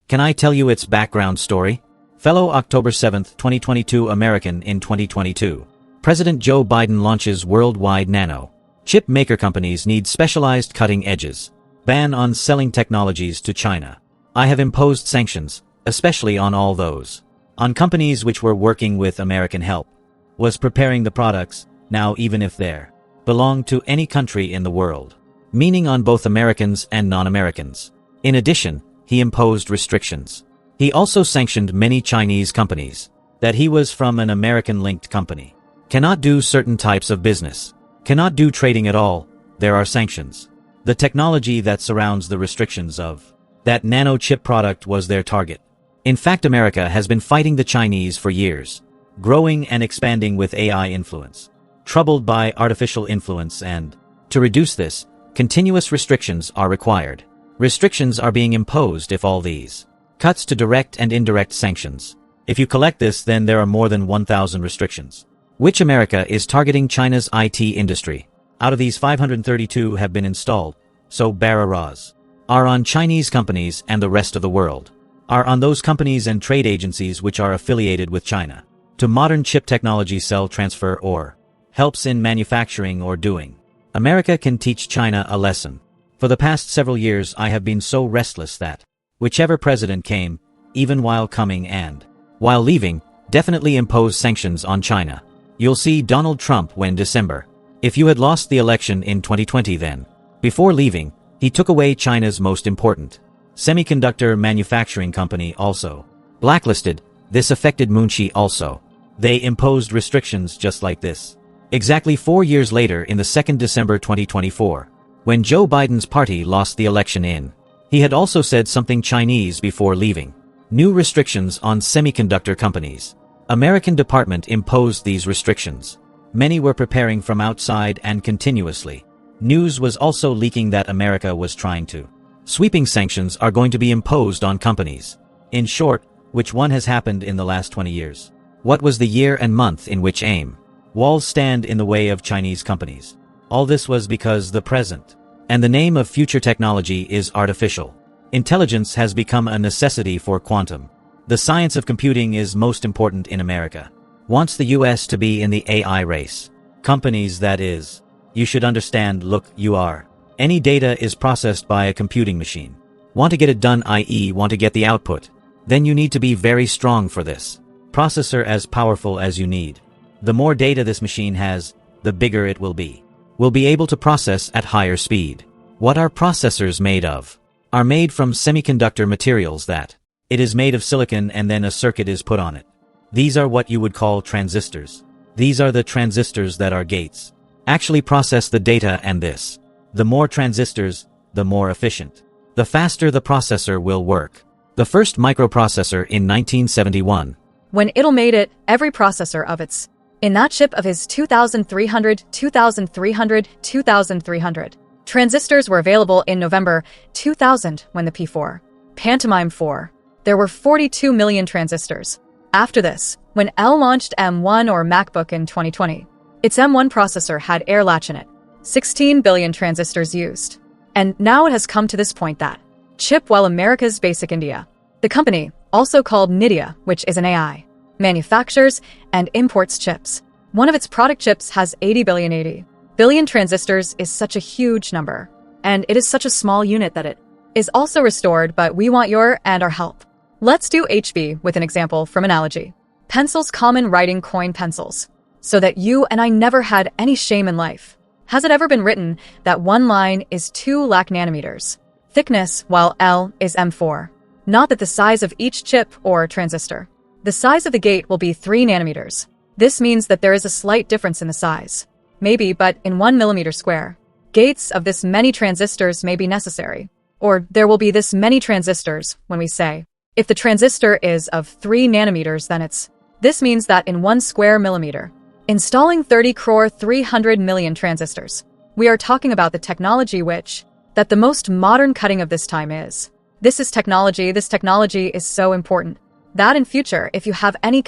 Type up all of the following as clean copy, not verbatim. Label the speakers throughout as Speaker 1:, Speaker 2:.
Speaker 1: Can I tell you its background story? Fellow October 7, 2022 American in 2022. President Joe Biden launches worldwide nano. Chip maker companies need specialized cutting edges. Ban on selling technologies to China. I have imposed sanctions, especially on all those. On companies which were working with American help. Was preparing the products, now even if they belong to any country in the world. Meaning on both Americans and non-Americans. In addition, he imposed restrictions. He also sanctioned many Chinese companies. That he was from an American-linked company. Cannot do certain types of business. Cannot do trading at all. There are sanctions. The technology that surrounds the restrictions of that nano chip product was their target. In fact, America has been fighting the Chinese for years. Growing and expanding with AI influence. Troubled by artificial influence and, to reduce this, continuous restrictions are required. Restrictions are being imposed if all these cuts to direct and indirect sanctions. If you collect this, then there are more than 1,000 restrictions. Which America is targeting China's IT industry. Out of these 532 have been installed, so Barra-Ras are on Chinese companies and the rest of the world. Are on those companies and trade agencies which are affiliated with China. To modern chip technology cell transfer or helps in manufacturing or doing. America can teach China a lesson. For the past several years I have been so restless that whichever president came, even while coming and while leaving, definitely impose sanctions on China. You'll see Donald Trump when December. If you had lost the election in 2020 then, before leaving, he took away China's most important semiconductor manufacturing company also. Blacklisted, this affected Munshi also. They imposed restrictions just like this. Exactly 4 years later in the 2nd December 2024, when Joe Biden's party lost the election in, he had also said something Chinese before leaving. New restrictions on semiconductor companies. American department imposed these restrictions. Many were preparing from outside and continuously. News was also leaking that America was trying to. Sweeping sanctions are going to be imposed on companies. In short, which one has happened in the last 20 years? What was the year and month in which walls stand in the way of Chinese companies? All this was because the present and the name of future technology is artificial. Intelligence has become a necessity for quantum. The science of computing is most important in America. Wants the US to be in the AI race. Companies that is. You should understand, look, you are. Any data is processed by a computing machine. Want to get it done, i.e. want to get the output. Then you need to be very strong for this. Processor as powerful as you need. The more data this machine has, the bigger it will be. Will be able to process at higher speed. What are processors made of? Are made from semiconductor materials that it is made of silicon and then a circuit is put on it. These are what you would call transistors. These are the transistors that are gates. Actually process the data and this. The more transistors, the more efficient. The faster the processor will work. The first microprocessor in 1971.
Speaker 2: When Intel made it, every processor of its in that chip of his 2300 transistors were available in November 2000 when the P4 Pantomime 4. There were 42 million transistors. After this, when L launched M1 or MacBook in 2020, its M1 processor had air latch in it. 16 billion transistors used. And now it has come to this point that chip while America's Basic India, the company, also called Nvidia, which is an AI, manufactures and imports chips. One of its product chips has 80 billion transistors is such a huge number. And it is such a small unit that it is also restored, but we want your and our help. Let's do HB with an example from analogy. Pencils, common writing coin pencils. So that you and I never had any shame in life. Has it ever been written that one line is 2 lakh nanometers thickness while L is M4? Not that the size of each chip or transistor. The size of the gate will be 3 nanometers. This means that there is a slight difference in the size. Maybe, but in 1 millimeter square. Gates of this many transistors may be necessary. Or there will be this many transistors when we say, if the transistor is of 3 nanometers then this means that in 1 square millimeter, installing 30 crore 300 million transistors. We are talking about the technology that the most modern cutting of this time is. This technology is so important that in future, if you have any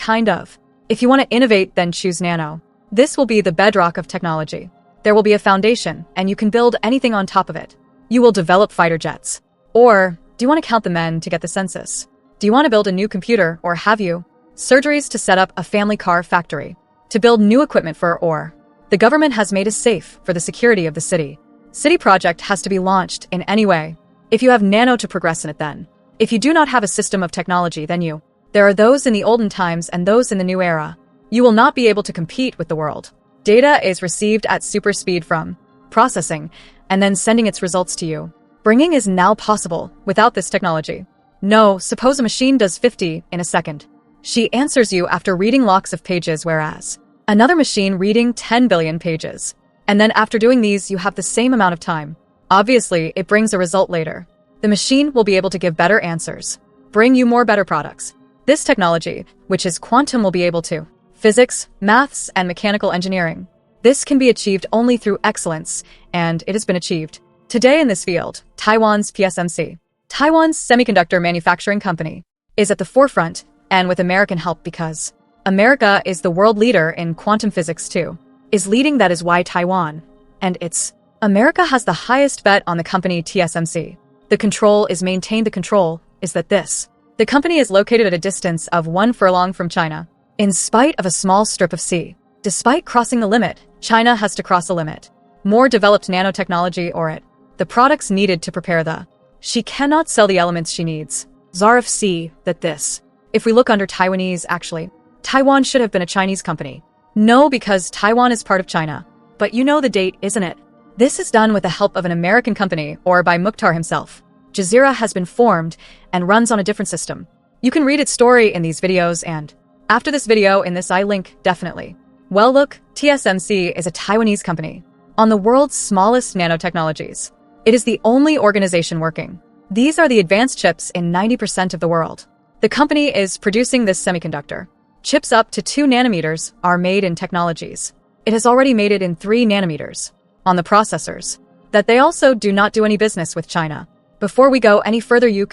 Speaker 2: if you want to innovate, then choose nano. This will be the bedrock of technology. There will be a foundation and you can build anything on top of it. You will develop fighter jets. Or Do you want to count the men to get the census? Do you want to build a new computer, or have you? Surgeries to set up a family car factory. To build new equipment for ore. The government has made us safe for the security of the city. City project has to be launched in any way. If you have nano to progress in it then. If you do not have a system of technology then you. There are those in the olden times and those in the new era. You will not be able to compete with the world. Data is received at super speed from processing and then sending its results to you. Bringing is now possible without this technology. No, suppose a machine does 50 in a second. She answers you after reading lakhs of pages, whereas another machine reading 10 billion pages. And then after doing these, you have the same amount of time. Obviously, it brings a result later. The machine will be able to give better answers, bring you more better products. This technology, which is quantum, will be able to physics, maths, and mechanical engineering. This can be achieved only through excellence, and it has been achieved. Today in this field, Taiwan's PSMC, Taiwan's semiconductor manufacturing company, is at the forefront, and with American help, because America is the world leader in quantum physics too. Is leading, that is why Taiwan, and it's America has the highest bet on the company TSMC. The control is maintained. The control is that the company is located at a distance of 1 furlong from China, in spite of a small strip of sea. Despite crossing the limit, China has to cross a limit. More developed nanotechnology or it. The products needed to prepare she cannot sell the elements she needs. Zarif see that this. If we look under Taiwanese, actually, Taiwan should have been a Chinese company. No, because Taiwan is part of China. But you know the date, isn't it? This is done with the help of an American company or by Mukhtar himself. Jazeera has been formed and runs on a different system. You can read its story in these videos and after this video in this I link, definitely. Well look, TSMC is a Taiwanese company on the world's smallest nanotechnologies. It is the only organization working. These are the advanced chips in 90% of the world. The company is producing this semiconductor. Chips up to 2 nanometers are made in technologies. It has already made it in 3 nanometers on the processors. That they also do not do any business with China. Before we go any further, you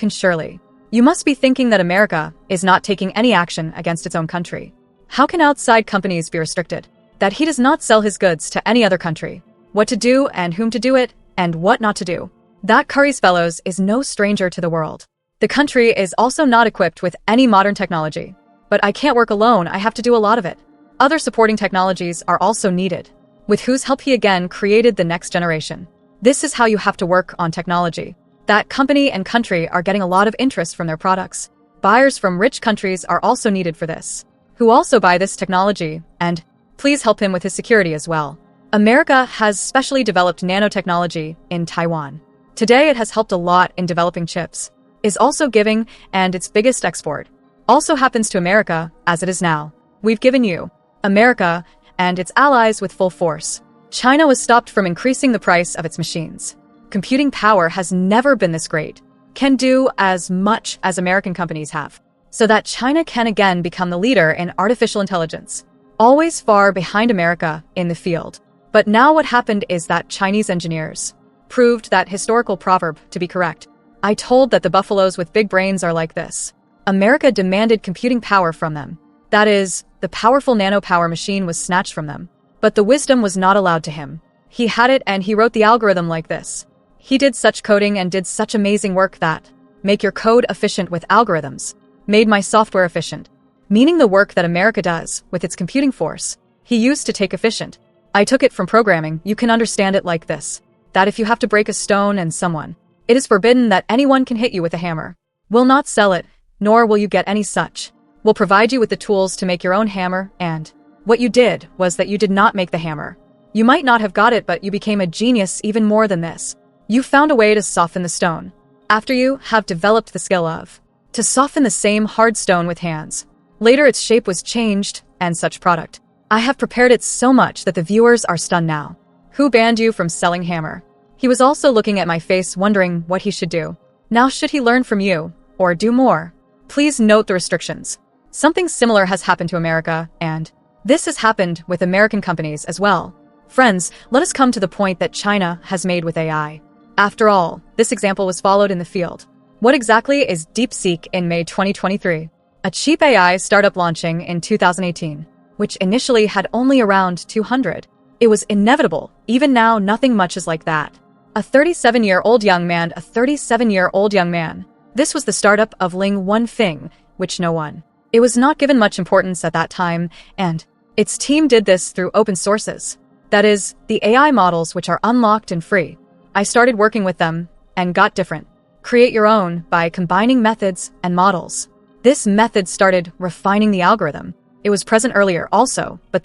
Speaker 2: must be thinking that America is not taking any action against its own country. How can outside companies be restricted? That he does not sell his goods to any other country. What to do and whom to do it and what not to do. That Curry's fellows is no stranger to the world. The country is also not equipped with any modern technology. But I can't work alone, I have to do a lot of it. Other supporting technologies are also needed, with whose help he again created the next generation. This is how you have to work on technology. That company and country are getting a lot of interest from their products. Buyers from rich countries are also needed for this, who also buy this technology, and please help him with his security as well. America has specially developed nanotechnology in Taiwan. Today it has helped a lot in developing chips, is also giving, and its biggest export also happens to America as it is now. We've given you, America, and its allies with full force. China was stopped from increasing the price of its machines. Computing power has never been this great, can do as much as American companies have, so that China can again become the leader in artificial intelligence, always far behind America in the field. But now what happened is that Chinese engineers proved that historical proverb to be correct. I told that the buffaloes with big brains are like this. America demanded computing power from them. That is, the powerful nano-power machine was snatched from them. But the wisdom was not allowed to him. He had it and he wrote the algorithm like this. He did such coding and did such amazing work that make your code efficient with algorithms, made my software efficient. Meaning the work that America does with its computing force, he used to take efficient. I took it from programming. You can understand it like this. That if you have to break a stone and someone, it is forbidden that anyone can hit you with a hammer. Will not sell it, nor will you get any such. Will provide you with the tools to make your own hammer, and what you did was that you did not make the hammer. You might not have got it, but you became a genius even more than this. You found a way to soften the stone. After you have developed the skill of to soften the same hard stone with hands. Later its shape was changed, and such product. I have prepared it so much that the viewers are stunned now. Who banned you from selling hammer? He was also looking at my face wondering what he should do. Now should he learn from you, or do more? Please note the restrictions. Something similar has happened to America, and this has happened with American companies as well. Friends, let us come to the point that China has made with AI. After all, this example was followed in the field. What exactly is DeepSeek in May 2023? A cheap AI startup launching in 2018, which initially had only around 200. It was inevitable. Even now, nothing much is like that. A 37-year-old young man This was the startup of Ling One-Fing, which no one. It was not given much importance at that time, and its team did this through open sources. That is, the AI models which are unlocked and free. I started working with them and got different. Create your own by combining methods and models. This method started refining the algorithm. It was present earlier also, but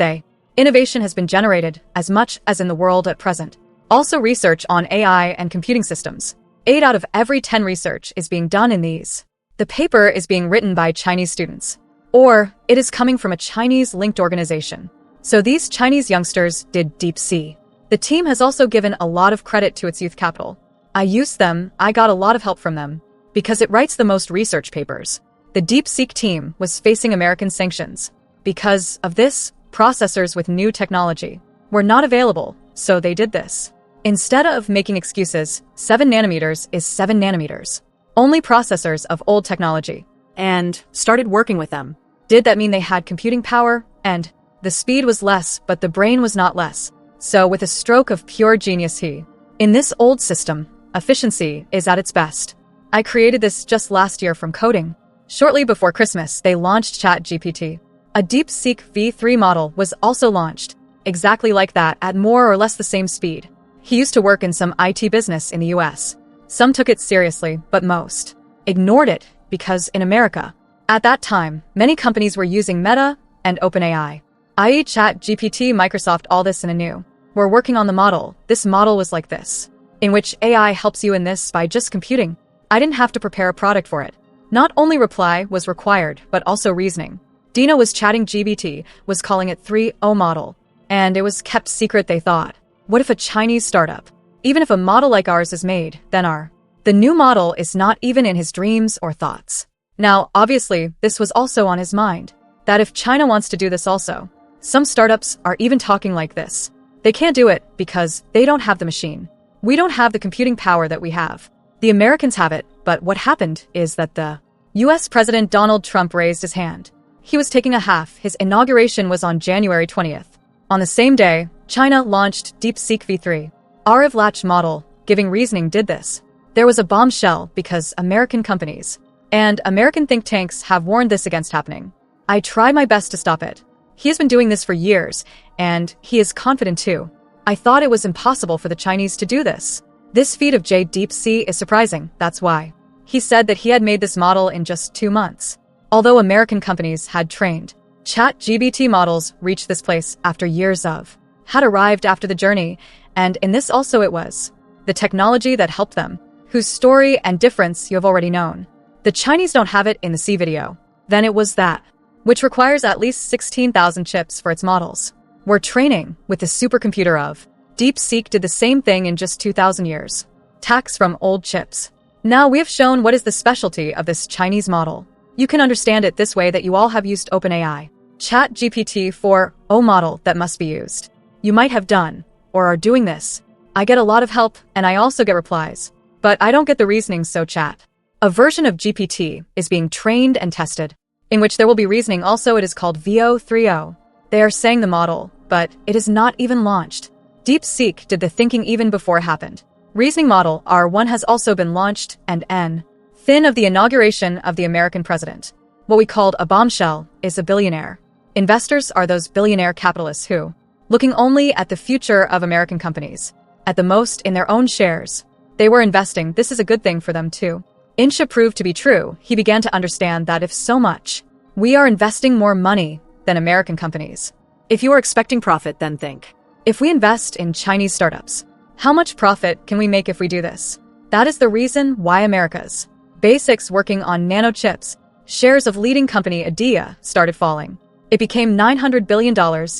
Speaker 2: innovation has been generated as much as in the world at present. Also research on AI and computing systems. 8 out of every 10 research is being done in these. The paper is being written by Chinese students, or it is coming from a Chinese-linked organization. So these Chinese youngsters did DeepSeek. The team has also given a lot of credit to its youth capital. I used them, I got a lot of help from them, because it writes the most research papers. The DeepSeek team was facing American sanctions. Because of this, processors with new technology were not available, so they did this. Instead of making excuses, 7 nanometers is 7 nanometers. Only processors of old technology. And started working with them. Did that mean they had computing power? And the speed was less, but the brain was not less. So with a stroke of pure genius in this old system, efficiency is at its best. I created this just last year from coding. Shortly before Christmas, they launched ChatGPT. A DeepSeek V3 model was also launched, exactly like that at more or less the same speed. He used to work in some IT business in the US. Some took it seriously, but most ignored it because in America, at that time, many companies were using Meta and OpenAI, i.e. ChatGPT, Microsoft, all this in a new. We're working on the model. This model was like this, in which AI helps you in this by just computing. I didn't have to prepare a product for it. Not only reply was required, but also reasoning. Dina was chatting GBT, was calling it 3.0 model, and it was kept secret, they thought. What if a Chinese startup? Even if a model like ours is made, then the new model is not even in his dreams or thoughts. Now, obviously, this was also on his mind, that if China wants to do this also, some startups are even talking like this. They can't do it because they don't have the machine. We don't have the computing power that we have. The Americans have it, but what happened is that the US President Donald Trump raised his hand. He was taking a half. His inauguration was on January 20th. On the same day, China launched DeepSeek V3. Ariv Latch model, giving reasoning, did this. There was a bombshell because American companies and American think tanks have warned this against happening. I try my best to stop it. He has been doing this for years, and he is confident too. I thought it was impossible for the Chinese to do this. This feat of DeepSeek is surprising, that's why. He said that he had made this model in just 2 months. Although American companies had trained, ChatGPT models reached this place after years of, had arrived after the journey, and in this also it was the technology that helped them, whose story and difference you have already known. The Chinese don't have it in the C video. Then it was that, which requires at least 16,000 chips for its models. We're training with the supercomputer of. DeepSeek did the same thing in just 2,000 years. Tax from old chips. Now we have shown what is the specialty of this Chinese model. You can understand it this way that you all have used OpenAI. ChatGPT 4.0 model that must be used. You might have done, or are doing this. I get a lot of help, and I also get replies. But I don't get the reasoning, so chat. A version of GPT is being trained and tested, in which there will be reasoning also. It is called VO 3.0. They are saying the model, but it is not even launched. DeepSeek did the thinking even before it happened. Reasoning model R1 has also been launched, and N-Thin of the inauguration of the American president. What we called a bombshell is a billionaire. Investors are those billionaire capitalists who, looking only at the future of American companies, at the most in their own shares, they were investing. This is a good thing for them too. Insha proved to be true. He began to understand that if so much, we are investing more money than American companies. If you are expecting profit, then think. If we invest in Chinese startups, how much profit can we make if we do this? That is the reason why America's basics working on nano chips, shares of leading company Adia started falling. It became $900 billion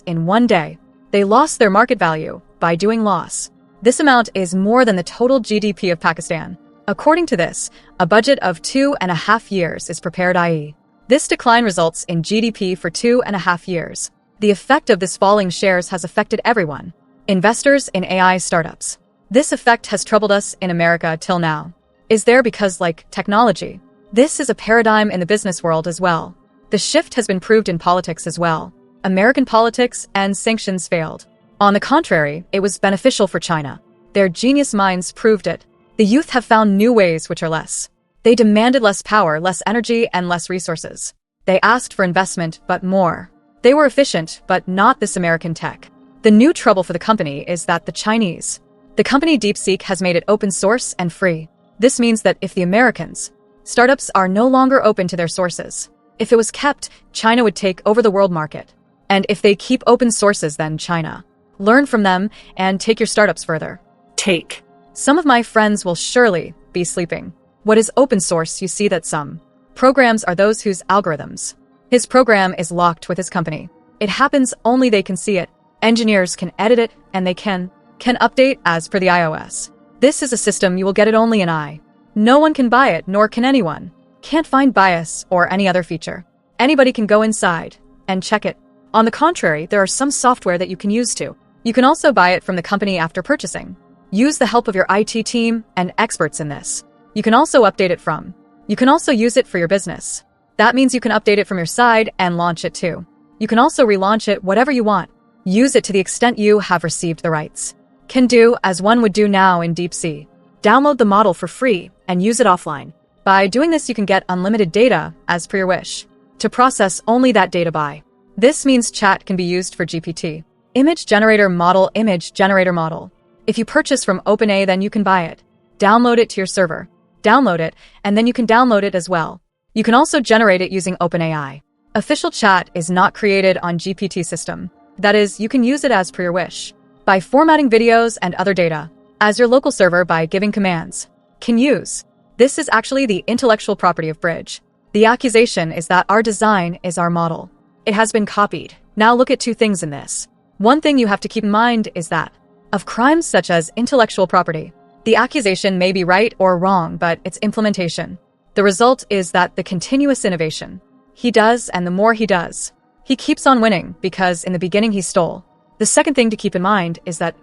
Speaker 2: in one day. They lost their market value by doing loss. This amount is more than the total GDP of Pakistan. According to this, a budget of 2.5 years is prepared, i.e. this decline results in GDP for 2.5 years. The effect of this falling shares has affected everyone. Investors in AI startups. This effect has troubled us in America till now. Is there because, like technology, this is a paradigm in the business world as well. The shift has been proved in politics as well. American politics and sanctions failed. On the contrary, it was beneficial for China. Their genius minds proved it. The youth have found new ways which are less They demanded less power, less energy, and less resources. They asked for investment, but more. They were efficient, but not this American tech. The new trouble for the company is that the company DeepSeek has made it open source and free. This means that if the Americans, startups are no longer open to their sources. If it was kept, China would take over the world market. And if they keep open sources, then China. Learn from them and take your startups further.
Speaker 3: Take.
Speaker 2: Some of my friends will surely be sleeping. What is open source? You see that some programs are those whose algorithms. His program is locked with his company. It happens only they can see it. Engineers can edit it and they can update as per the iOS. This is a system you will get it only an eye. No one can buy it, nor can anyone. Can't find bias or any other feature. Anybody can go inside and check it. On the contrary, there are some software that you can use too. You can also buy it from the company after purchasing. Use the help of your IT team and experts in this. You can also update it from. You can also use it for your business. That means you can update it from your side and launch it too. You can also relaunch it whatever you want. Use it to the extent you have received the rights. Can do as one would do now in DeepSeek. Download the model for free and use it offline. By doing this, you can get unlimited data as per your wish to process only that data by. This means chat can be used for GPT. Image generator model. If you purchase from OpenAI, then you can buy it. Download it to your server. Download it, and then you can download it as well. You can also generate it using OpenAI. Official chat is not created on GPT system. That is, you can use it as per your wish. By formatting videos and other data. As your local server by giving commands. Can use. This is actually the intellectual property of Bridge. The accusation is that our design is our model. It has been copied. Now look at two things in this. One thing you have to keep in mind is that of crimes such as intellectual property, the accusation may be right or wrong, but its implementation. The result is that the continuous innovation. He does, and the more he does, he keeps on winning because in the beginning he stole. The second thing to keep in mind is that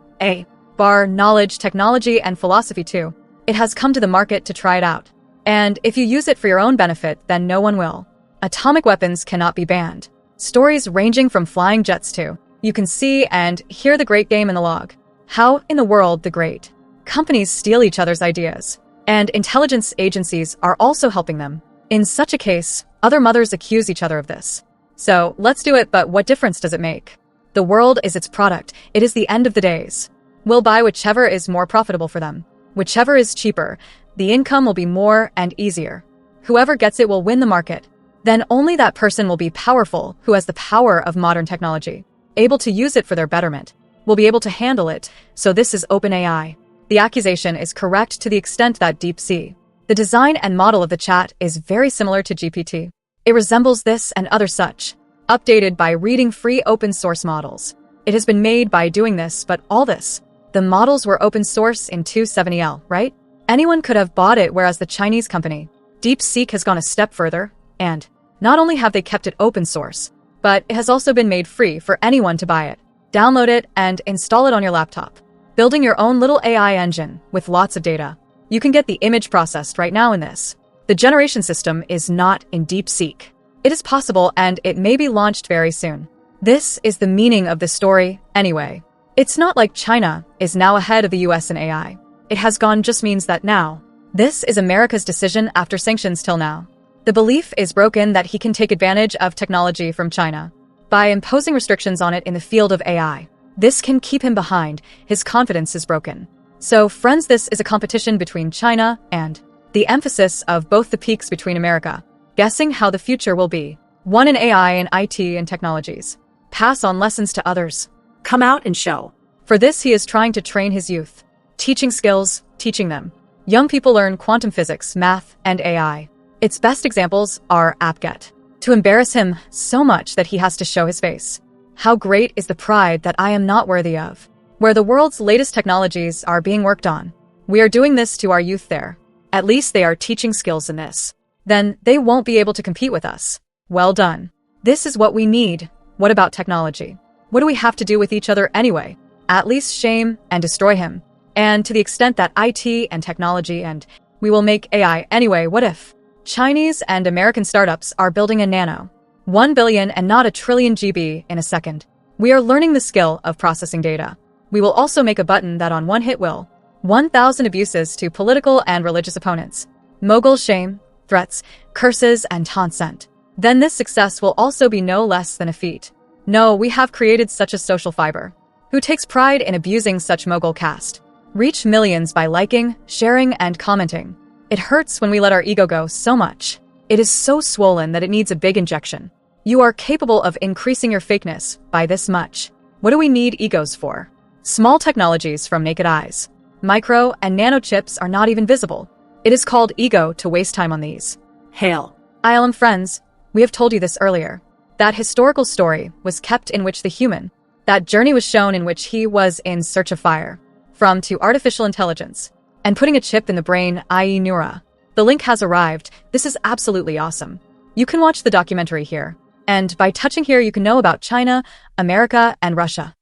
Speaker 2: bar knowledge, technology, and philosophy too. It has come to the market to try it out. And if you use it for your own benefit, then no one will. Atomic weapons cannot be banned. Stories ranging from flying jets to. You can see and hear the great game in the log. How in the world the great companies steal each other's ideas. And intelligence agencies are also helping them. In such a case, other mothers accuse each other of this. So let's do it, but what difference does it make? The world is its product. It is the end of the days. We'll buy whichever is more profitable for them. Whichever is cheaper, the income will be more and easier. Whoever gets it will win the market. Then only that person will be powerful who has the power of modern technology, able to use it for their betterment, will be able to handle it. So this is OpenAI. The accusation is correct to the extent that DeepSeek, the design and model of the chat, is very similar to GPT. It resembles this and other such, updated by reading free open source models. It has been made by doing this, but all this. The models were open source in 270L, right? Anyone could have bought it, whereas the Chinese company, DeepSeek, has gone a step further, and not only have they kept it open source, but it has also been made free for anyone to buy it, download it, and install it on your laptop. Building your own little AI engine with lots of data. You can get the image processed right now in this. The generation system is not in DeepSeek. It is possible and it may be launched very soon. This is the meaning of the story anyway. It's not like China is now ahead of the US in AI. It has gone just means that now. This is America's decision after sanctions till now. The belief is broken that he can take advantage of technology from China by imposing restrictions on it in the field of AI. This can keep him behind. His confidence is broken. So, friends, this is a competition between China and the emphasis of both the peaks between America. Guessing how the future will be. One in AI and IT and technologies. Pass on lessons to others.
Speaker 3: Come out and show.
Speaker 2: For this, he is trying to train his youth. Teaching skills, teaching them. Young people learn quantum physics, math, and AI. Its best examples are AppGet. To embarrass him so much that he has to show his face. How great is the pride that I am not worthy of. Where the world's latest technologies are being worked on. We are doing this to our youth there. At least they are teaching skills in this. Then they won't be able to compete with us. Well done. This is what we need. What about technology? What do we have to do with each other anyway? At least shame and destroy him. And to the extent that IT and technology and we will make AI anyway, what if Chinese and American startups are building a nano 1 billion and not a trillion GB in a second? We are learning the skill of processing data. We will also make a button that on one hit will 1,000 abuses to political and religious opponents. Mogul shame, threats, curses, and taunts sent. Then this success will also be no less than a feat. No, we have created such a social fiber. Who takes pride in abusing such mogul caste? Reach millions by liking, sharing, and commenting. It hurts when we let our ego go so much. It is so swollen that it needs a big injection. You are capable of increasing your fakeness by this much. What do we need egos for? Small technologies from naked eyes. Micro and nano chips are not even visible. It is called ego to waste time on these.
Speaker 3: Hail.
Speaker 2: ILM friends, we have told you this earlier. That historical story was kept in which the human, that journey was shown in which he was in search of fire. From to artificial intelligence. And putting a chip in the brain, i.e. Neura. The link has arrived. This is absolutely awesome. You can watch the documentary here. And by touching here you can know about China, America, and Russia.